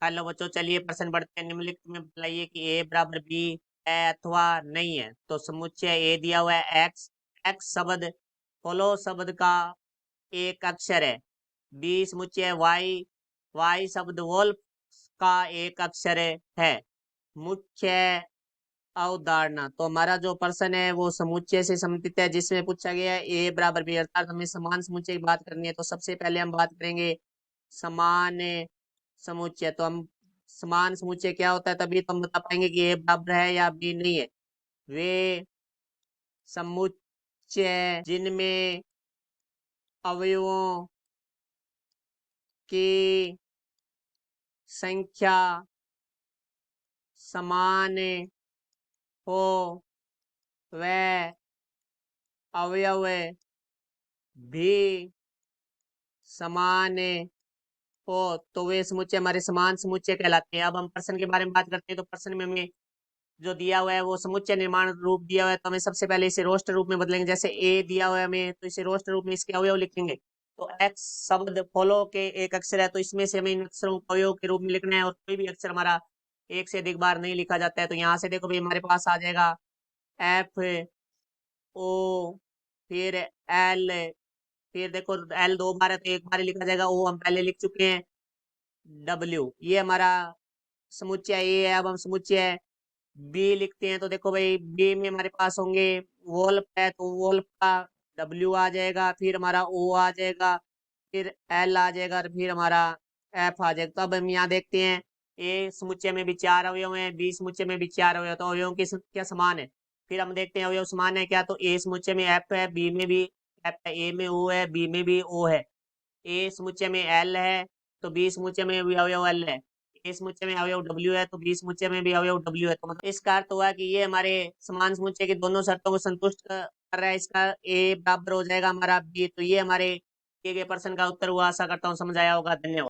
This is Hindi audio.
हेलो बच्चों, चलिए प्रश्न बढ़ते हैं। निम्नलिखित में बताइए कि ए बराबर बी है अथवा नहीं है। तो समुच्चय ए दिया हुआ है एक्स। एक्स शब्द फॉलो शब्द का एक अक्षर है। बी समुच्चय वाई। वाई शब्द वोल्फ का एक अक्षर है। मुख्य अवधारणा। तो हमारा जो प्रश्न है वो समुच्चय से संबंधित है, जिसमें पूछा गया है ए बराबर बी, अर्थात हमें समान समुच्चय की बात करनी है। तो सबसे पहले हम बात करेंगे समान समुच्चय। तो हम समान समुच्चय क्या होता है, तभी तो हम बता पाएंगे कि ए बराबर है या बी नहीं है। वे समुच्चय जिनमें अवयवों की संख्या समान हो, वह अवयव भी समान हो, तो वे समुच्चय हमारे समान समुच्चय कहलाते हैं। अब हम प्रश्न के बारे में बात करते हैं। तो प्रश्न में हमें जो दिया हुआ है वो समुच्चय निर्माण रूप दिया हुआ है। तो हमें सबसे पहले इसे रोस्टर रूप में बदलेंगे। जैसे ए दिया हुआ है हमें, तो इसे रोस्टर रूप में इसके अवयव लिखेंगे। तो एक्स शब्द फॉलो के एक अक्षर है, तो इसमें से हमें इन अक्षरों को अवयव के रूप में लिखना है। और कोई भी अक्षर हमारा एक से अधिक बार नहीं लिखा जाता है। तो यहाँ से देखो भाई, हमारे पास आ जाएगा एफ ओ, फिर एल, फिर देखो एल दो बार है तो एक बार ही लिखा जाएगा। ओ हम पहले लिख चुके हैं। डब्ल्यू, ये हमारा समुच्चय ए है। अब हम समुच्चय बी लिखते हैं। तो देखो भाई, बी में हमारे पास होंगे वोल्फ है, तो वोल्फ का डब्ल्यू आ जाएगा, फिर हमारा ओ आ जाएगा, फिर एल आ जाएगा, और फिर हमारा एफ आ जाएगा। तो अब हम यहाँ देखते हैं, ए समुच्चय में भी चार अवयव हैं, बी समुच्चय में भी चार अवयव, तो अवयवों की संख्या समान है। फिर हम देखते हैं अवयव समान है क्या। तो ए समुच्चय में एफ है, बी में भी एफ है, ए में ओ है, बी में भी ओ है। ए समुच्चय में एल है, तो बी समुच्चय में भी अवयव एल है। ए समुच्चय में अवयव डब्ल्यू है, तो बी समुच्चय में भी अवयव डब्ल्यू है। तो मतलब इसका अर्थ हुआ कि ये हमारे समान समुच्चय की दोनों शर्तों को संतुष्ट कर रहा है। इसका ए बराबर हो जाएगा हमारा बी। तो ये हमारे दिए गए प्रश्न का उत्तर हुआ। आशा करता हूँ समझ आया होगा। धन्यवाद।